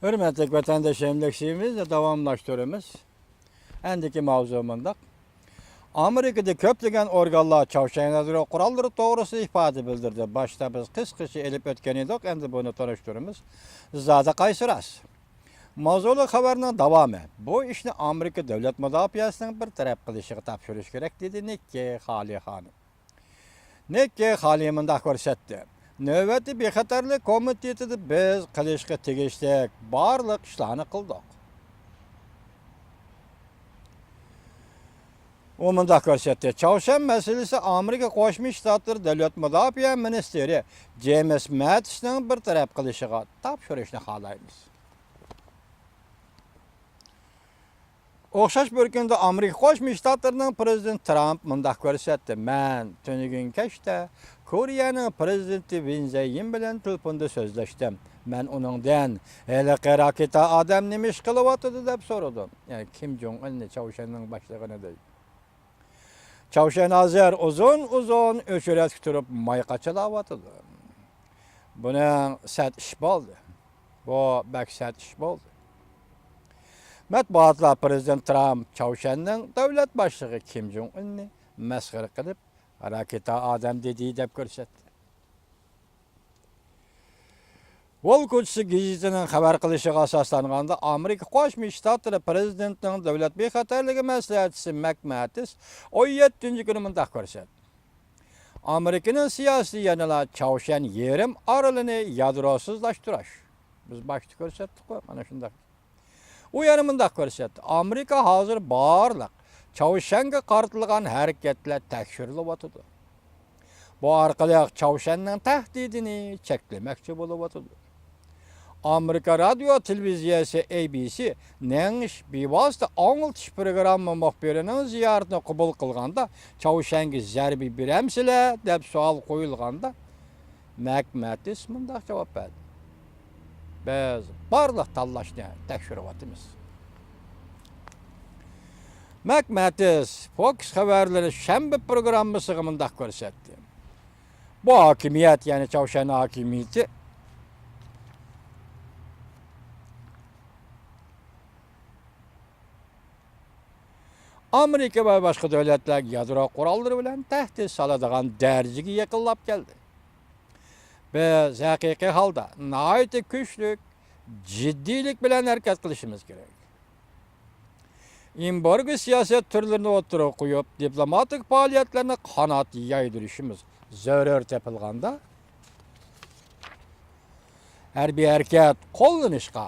Hürmetli vatandaş emlakçımızla davamlaştırımız. Endiki mavzumunda. Amerika'da köplegen organlar çavşaynadırı kuralları doğrusu ifade bildirdi. Başta biz kıskışı elip ötken edik, endi bunu tanıştırımız. Zada kaysiras. Mavzulu haberinin devamı. Bu işni Amerika Devlet Müdafiyasının bir taraf kılışı tapşırış gerek dedi Nikki Hali Hanım. Nikki Hali mındak görsetti. Növbeti bexatarlik komitetida biz qilishga tegishli barliq ishlarni qildik. U mundaq ko'rsatdi. Chavshan masalasi Amerika Qo'shma Shtatlar Davlat Mudofaa ministri James Mattisning bir taraf qilishiga topshirishni xohlaymiz. O'xshash bir kunda Amerika Qo'shma Shtatlarining prezidenti Trump mundaq ko'rsatdi. Men tunugun kechda Koreyaning prezidenti Moon Jae-in bilan telefonda so'zlashdim. Men uningdan "Haliqi raketa odam nima ish qilyapti?" deb so'radim. Ya'ni Kim Jong Unni Chavshanning boshlig'ini deydi. Chavshan hozir uzun o'chiratib turib mayqachalayapti. Buning sat ish bo'ldi. Bu baksat ish bo'ldi. Matbuotlar prezident Trump Chavshanning davlat boshlig'i Kim Jong Unni masxara qilib raketa odam dedi deb ko'rsatdi. Wall Street gazetining xabar qilishiga asoslanganda Amerika Qo'shma Shtatlari prezidentining davlat bexatarligi maslahatchisi Mattis 17-kuni mundaq ko'rsatdi. Amerikaning siyosiy yanalar Chavshan yerim orolini yadrosizlashtirish. Biz boshda ko'rsatdik, mana shunday. U yana mundaq ko'rsatdi. Amerika hozir barliq Chavshanga qartilgan harakatlar tekshirilyapti. Bu orqali Chavshanning tahdidini cheklamoqchi bo'lyapti. Amerika radio televiziyasi ABC Nengish bevosita anglitish programma muxbirining ziyoratini qabul qilganda Chavshanga zarba beramsizlar deb savol qo'yilganda Mattis mundaq javob berdi. Biz barliq tanlashni tekshiryapmiz. Mattis Fox xabarlari shanba programmasiga mundaq ko'rsatdi. Bu hokimiyat, ya'ni Chavshan hokimiyati Amerika va boshqa davlatlar yadro qurollari bilan tahdid soladigan darajaga yaqinlab keldi. Biz haqiqiy holda nihoyatda kuchli jiddiylik bilan harakat qilishimiz kerak. Embargo siyosat turlarini o'tirib qo'yib, diplomatik faoliyatlarni qanot yaydirishimiz zarur topilganda harbiy harakat qo'llanishga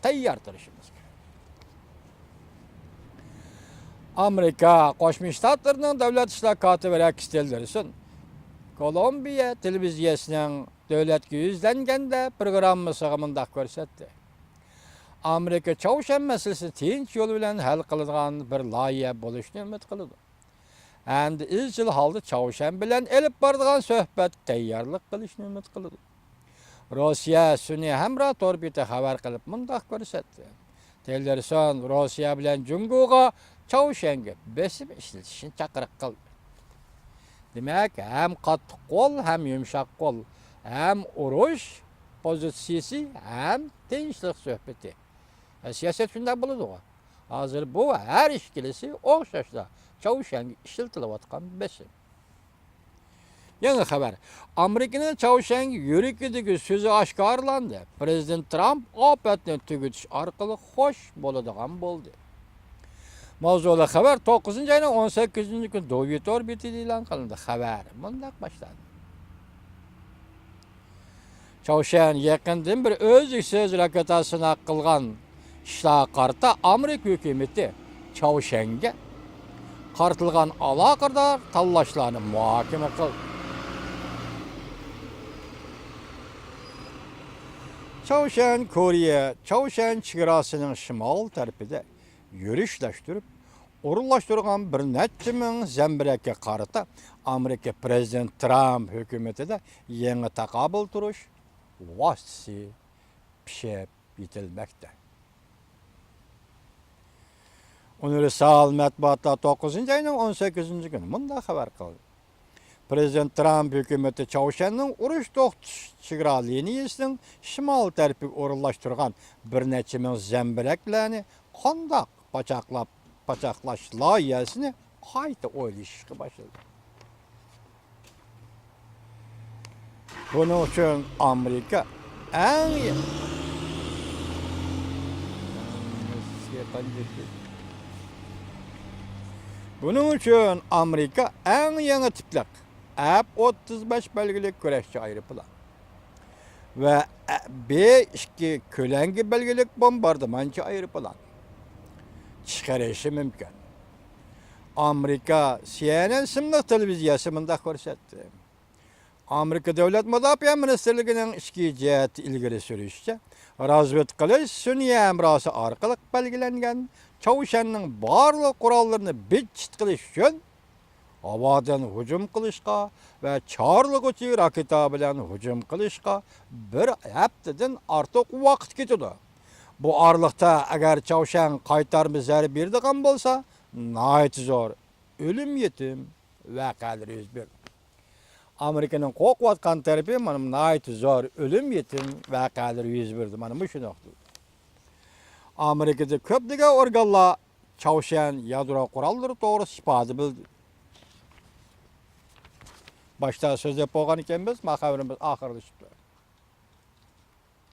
tayyor turishimiz kerak. Amerika Qo'shma Shtatlarining davlat ishlar kotibi Rex Tillerson Kolumbiya televiziyasining davlatga yuzlanganda programmasiga mundaq ko'rsatdi. Amerika Chavshan masalasini tinch yo'l bilan hal qiladigan bir loyiha bo'lishni umid qiladi. Endi izchil holda Chavshan bilan elib boradigan suhbat tayyorlik qilishni umid qiladi. Rossiya sun'iy hamroh orbita xabar qilib mundaq ko'rsatdi. Tillerson Rossiya bilan Jungoga Chavshanga besim ishlatishni chaqiriq qildi. Demak, ham qattiq qo'l, ham yumshoq qo'l, ham urush pozitsiyasi, ham tinchlik suhbati. Siyosat shunday bo'ladi. Hozir bu har ikkilisi o'xshashda Chavshanga ishlatilayotgan besim. Yangi xabar. Amerikaning Chavshanga yurikidagi so'zi oshkorlandi. Prezident Trump ofatni tugutish orqali xo'sh bo'ladigan bo'ldi. Mavzuli xabar 9-ayning 18-kuni Dovyet orbitida e'lon qilindi. Xabar mundaq boshlandi. Chavshan yaqindan bir o'zsiz raketasini qilgan ishlar qarta Amerika hukumati Chavshanga qartilgan aloqador tanlashlarni muhokama qildi. Chavshan Koreya, Chavshan chegarasining shimol tarafida yurishtirib, o'rinlashtirgan bir necha ming zambirakka qarata Amerika prezident Trump hukumatida yangi taqobil turish vositasi pishib yetilmoqda. Universal matbuotlar 9-ayning 18-kuni mundaq xabar qildi. Prezident Trump hükümeti Çavuşanның uruş to'xtatish chegara liniyasining shimol tarafiga o'rinlashtirgan bir necha ming zambiraklarni qandoq pachoqlash loyihasini qayta o'ylashga boshladi. Buning uchun Amerika eng Bunun üçün Amerika eng yangi tiplik F-35 belgilik kurashchi aeroplan ve B-2 kölengi belgilik bombardımanchi aeroplan chiqarishi mumkin. Amerika CNN ismli televiziyasi bunda ko'rsatdi. Amerika Davlat Mudofaa Ministerligining ichki jihati ilgari surishicha, razvedka qilish sun'iy hamrosi orqali belgilangan Çavuşanның barliq qurollarını bitchit qilish uchun havodan hujum qilishga va chorlig'uchi raketa bilan hujum qilishga bir haftadan ortiq vaqt ketadi. Bu oraliqda agar Çavuşan qaytarma zarb beradigan bo'lsa, nihoyat zo'r o'lim yetim voqealar yuz berdi. Amerikaning qo'rqayotgan tarafi mana nihoyat zo'r o'lim yetim voqealar yuz berdi. Mana bu shunaqdir. Amerika'da köplüğe organlar Çavuşan yadro kuralları doğrusu ifadə bildi. Başta söz yapılan iken biz, haberimiz ahırlaşıbdı.